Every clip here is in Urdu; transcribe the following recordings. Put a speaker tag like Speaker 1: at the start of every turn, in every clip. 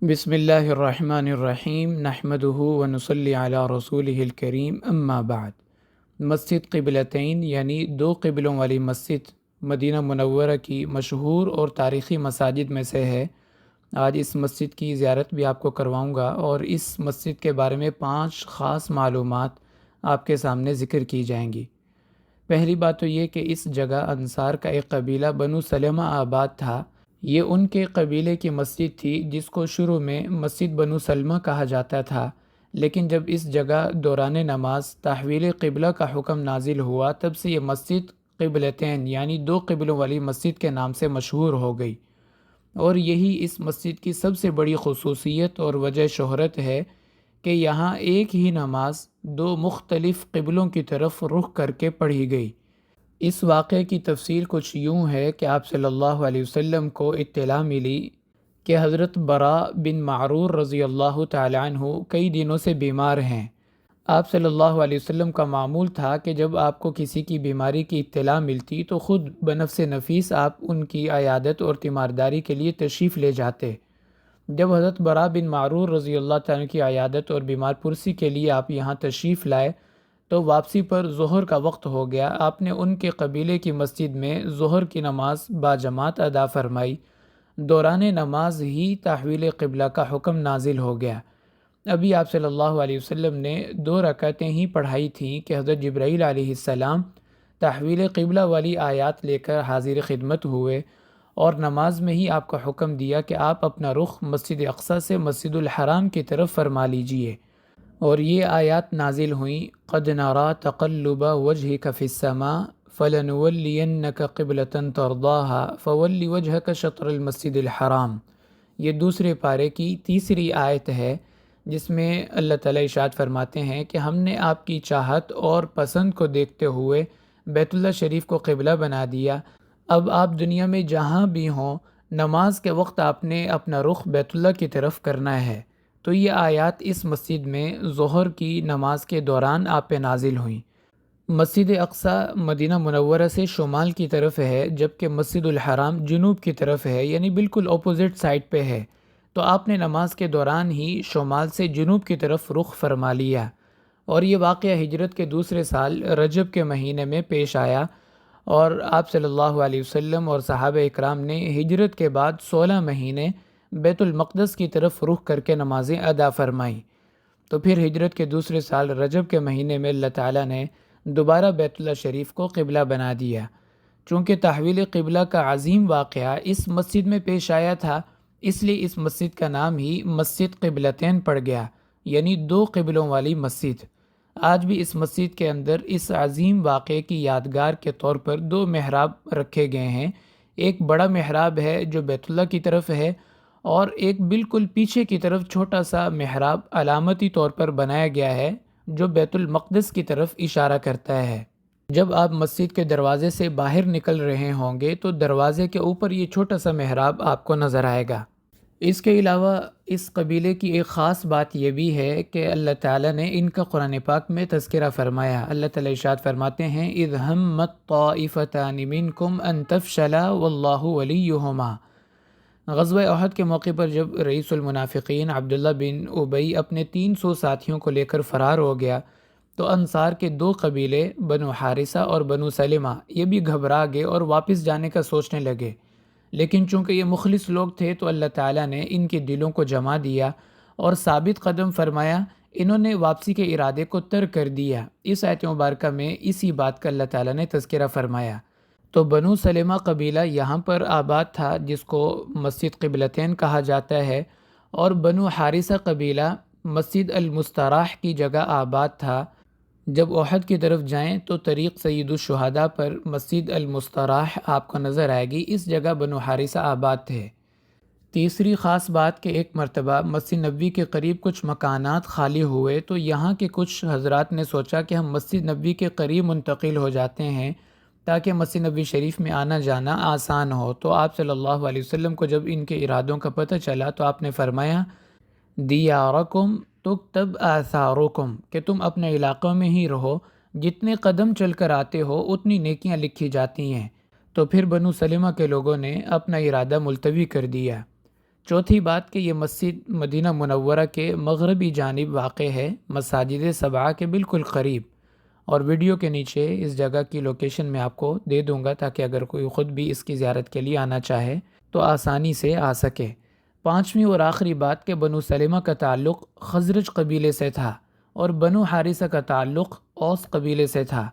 Speaker 1: بسم اللہ الرحمن الرحیم نحمدہ ونصلی علی رسولہ الکریم اما بعد۔ مسجد قبلتین یعنی دو قبلوں والی مسجد مدینہ منورہ کی مشہور اور تاریخی مساجد میں سے ہے۔ آج اس مسجد کی زیارت بھی آپ کو کرواؤں گا اور اس مسجد کے بارے میں 5 خاص معلومات آپ کے سامنے ذکر کی جائیں گی۔ پہلی بات تو یہ کہ اس جگہ انصار کا ایک قبیلہ بنو سلمہ آباد تھا۔ یہ ان کے قبیلے کی مسجد تھی جس کو شروع میں مسجد بنو سلمہ کہا جاتا تھا، لیکن جب اس جگہ دوران نماز تحویل قبلہ کا حکم نازل ہوا تب سے یہ مسجد قبلتین یعنی دو قبلوں والی مسجد کے نام سے مشہور ہو گئی، اور یہی اس مسجد کی سب سے بڑی خصوصیت اور وجہ شہرت ہے کہ یہاں ایک ہی نماز دو مختلف قبلوں کی طرف رخ کر کے پڑھی گئی۔ اس واقعے کی تفصیل کچھ یوں ہے کہ آپ صلی اللہ علیہ وسلم کو اطلاع ملی کہ حضرت براء بن معرور رضی اللہ تعالی عنہ کئی دنوں سے بیمار ہیں۔ آپ صلی اللہ علیہ وسلم کا معمول تھا کہ جب آپ کو کسی کی بیماری کی اطلاع ملتی تو خود بنفس نفیس آپ ان کی عیادت اور تیمارداری کے لیے تشریف لے جاتے۔ جب حضرت براء بن معرور رضی اللہ تعالیٰ کی عیادت اور بیمار پرسی کے لیے آپ یہاں تشریف لائے تو واپسی پر ظہر کا وقت ہو گیا۔ آپ نے ان کے قبیلے کی مسجد میں ظہر کی نماز باجماعت ادا فرمائی۔ دوران نماز ہی تحویل قبلہ کا حکم نازل ہو گیا۔ ابھی آپ صلی اللہ علیہ وسلم نے 2 رکعتیں ہی پڑھائی تھیں کہ حضرت جبرائیل علیہ السلام تحویل قبلہ والی آیات لے کر حاضر خدمت ہوئے اور نماز میں ہی آپ کا حکم دیا کہ آپ اپنا رخ مسجد اقصی سے مسجد الحرام کی طرف فرما لیجئے، اور یہ آیات نازل ہوئیں: قد نرى تقلب وجهك في السماء فلنولينك قبلة ترضاها فول وجهك شطر المسجد الحرام۔ یہ دوسرے پارے کی تیسری آیت ہے جس میں اللہ تعالیٰ ارشاد فرماتے ہیں کہ ہم نے آپ کی چاہت اور پسند کو دیکھتے ہوئے بیت اللہ شریف کو قبلہ بنا دیا۔ اب آپ دنیا میں جہاں بھی ہوں نماز کے وقت آپ نے اپنا رخ بیت اللہ کی طرف کرنا ہے۔ تو یہ آیات اس مسجد میں ظہر کی نماز کے دوران آپ پہ نازل ہوئیں۔ مسجد اقصی مدینہ منورہ سے شمال کی طرف ہے جبکہ مسجد الحرام جنوب کی طرف ہے، یعنی بالکل اپوزٹ سائڈ پہ ہے۔ تو آپ نے نماز کے دوران ہی شمال سے جنوب کی طرف رخ فرما لیا، اور یہ واقعہ ہجرت کے دوسرے سال رجب کے مہینے میں پیش آیا، اور آپ صلی اللہ علیہ وسلم اور صحابہ اکرام نے ہجرت کے بعد 16 مہینے بیت المقدس کی طرف رخ کر کے نمازیں ادا فرمائیں۔ تو پھر ہجرت کے دوسرے سال رجب کے مہینے میں اللہ تعالیٰ نے دوبارہ بیت اللہ شریف کو قبلہ بنا دیا۔ چونکہ تحویل قبلہ کا عظیم واقعہ اس مسجد میں پیش آیا تھا، اس لیے اس مسجد کا نام ہی مسجد قبلتین پڑ گیا، یعنی دو قبلوں والی مسجد۔ آج بھی اس مسجد کے اندر اس عظیم واقعے کی یادگار کے طور پر 2 محراب رکھے گئے ہیں۔ ایک بڑا محراب ہے جو بیت اللہ کی طرف ہے، اور ایک بالکل پیچھے کی طرف چھوٹا سا محراب علامتی طور پر بنایا گیا ہے جو بیت المقدس کی طرف اشارہ کرتا ہے۔ جب آپ مسجد کے دروازے سے باہر نکل رہے ہوں گے تو دروازے کے اوپر یہ چھوٹا سا محراب آپ کو نظر آئے گا۔ اس کے علاوہ اس قبیلے کی ایک خاص بات یہ بھی ہے کہ اللہ تعالیٰ نے ان کا قرآن پاک میں تذکرہ فرمایا۔ اللہ تعالیٰ ارشاد فرماتے ہیں: اذ ہمت طائفتان منکم ان تفشلا واللہ ولیہما۔ غزوہ احد کے موقع پر جب رئیس المنافقین عبداللہ بن ابی اپنے 300 ساتھیوں کو لے کر فرار ہو گیا تو انصار کے 2 قبیلے بنو حارثہ اور بنو سلمہ یہ بھی گھبرا گئے اور واپس جانے کا سوچنے لگے، لیکن چونکہ یہ مخلص لوگ تھے تو اللہ تعالیٰ نے ان کے دلوں کو جما دیا اور ثابت قدم فرمایا۔ انہوں نے واپسی کے ارادے کو ترک کر دیا۔ اس آیت مبارکہ میں اسی بات کا اللہ تعالیٰ نے تذکرہ فرمایا۔ تو بنو سلمہ قبیلہ یہاں پر آباد تھا جس کو مسجد قبلتین کہا جاتا ہے، اور بنو حارثہ قبیلہ مسجد المستراح کی جگہ آباد تھا۔ جب احد کی طرف جائیں تو طریق سید الشہداء پر مسجد المستراح آپ کو نظر آئے گی، اس جگہ بنو حارثہ آباد تھے۔ تیسری خاص بات کہ ایک مرتبہ مسجد نبوی کے قریب کچھ مکانات خالی ہوئے تو یہاں کے کچھ حضرات نے سوچا کہ ہم مسجد نبوی کے قریب منتقل ہو جاتے ہیں تاکہ مسجد نبوی شریف میں آنا جانا آسان ہو۔ تو آپ صلی اللہ علیہ وسلم کو جب ان کے ارادوں کا پتہ چلا تو آپ نے فرمایا: دیارکم تکتب آثارکم، کہ تم اپنے علاقوں میں ہی رہو، جتنے قدم چل کر آتے ہو اتنی نیکیاں لکھی جاتی ہیں۔ تو پھر بنو سلمہ کے لوگوں نے اپنا ارادہ ملتوی کر دیا۔ چوتھی بات کہ یہ مسجد مدینہ منورہ کے مغربی جانب واقع ہے، مساجد سبعہ کے بالکل قریب، اور ویڈیو کے نیچے اس جگہ کی لوکیشن میں آپ کو دے دوں گا تاکہ اگر کوئی خود بھی اس کی زیارت کے لیے آنا چاہے تو آسانی سے آ سکے۔ پانچویں اور آخری بات کہ بنو سلمہ کا تعلق خزرج قبیلے سے تھا اور بنو حارثہ کا تعلق اوس قبیلے سے تھا۔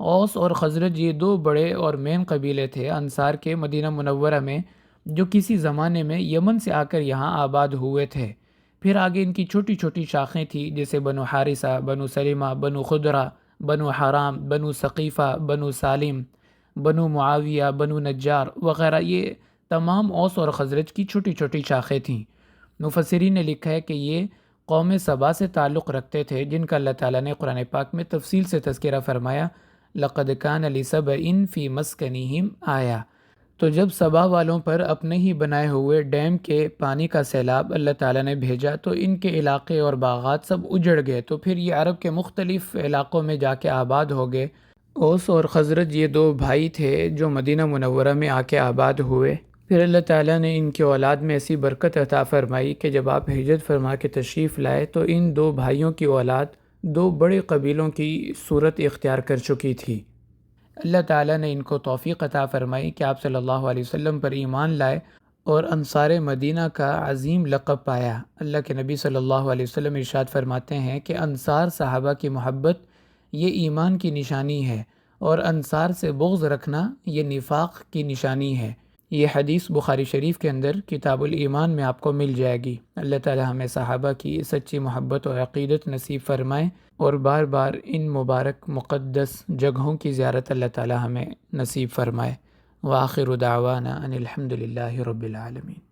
Speaker 1: اوس اور خزرج یہ دو بڑے اور مین قبیلے تھے انصار کے مدینہ منورہ میں، جو کسی زمانے میں یمن سے آ کر یہاں آباد ہوئے تھے۔ پھر آگے ان کی چھوٹی چھوٹی شاخیں تھیں، جیسے بنو حارثہ، بنو سلمہ، بنو خدرہ، بنو حرام، بنو ثقیفہ، بنو سالم، بنو معاویہ، بنو نجار وغیرہ۔ یہ تمام اوس اور خزرج کی چھوٹی چھوٹی شاخیں تھیں۔ مفسرین نے لکھا ہے کہ یہ قوم سبا سے تعلق رکھتے تھے، جن کا اللہ تعالیٰ نے قرآن پاک میں تفصیل سے تذکرہ فرمایا، لَقَدْ كَانَ لِسَبَإٍ فِي مَسْكَنِهِمْ آیا۔ تو جب سبا والوں پر اپنے ہی بنائے ہوئے ڈیم کے پانی کا سیلاب اللہ تعالیٰ نے بھیجا تو ان کے علاقے اور باغات سب اجڑ گئے، تو پھر یہ عرب کے مختلف علاقوں میں جا کے آباد ہو گئے۔ اوس اور خزرج یہ دو بھائی تھے جو مدینہ منورہ میں آ کے آباد ہوئے۔ پھر اللہ تعالیٰ نے ان کے اولاد میں ایسی برکت عطا فرمائی کہ جب آپ ہجرت فرما کے تشریف لائے تو ان دو بھائیوں کی اولاد دو بڑے قبیلوں کی صورت اختیار کر چکی تھی۔ اللہ تعالیٰ نے ان کو توفیق عطا فرمائی کہ آپ صلی اللہ علیہ وسلم پر ایمان لائے اور انصار مدینہ کا عظیم لقب پایا۔ اللہ کے نبی صلی اللہ علیہ وسلم ارشاد فرماتے ہیں کہ انصار صحابہ کی محبت یہ ایمان کی نشانی ہے، اور انصار سے بغض رکھنا یہ نفاق کی نشانی ہے۔ یہ حدیث بخاری شریف کے اندر کتاب الایمان میں آپ کو مل جائے گی۔ اللہ تعالی ہمیں صحابہ کی سچی محبت و عقیدت نصیب فرمائے، اور بار بار ان مبارک مقدس جگہوں کی زیارت اللہ تعالی ہمیں نصیب فرمائے۔ وآخر دعوانا ان الحمد للہ رب العالمین۔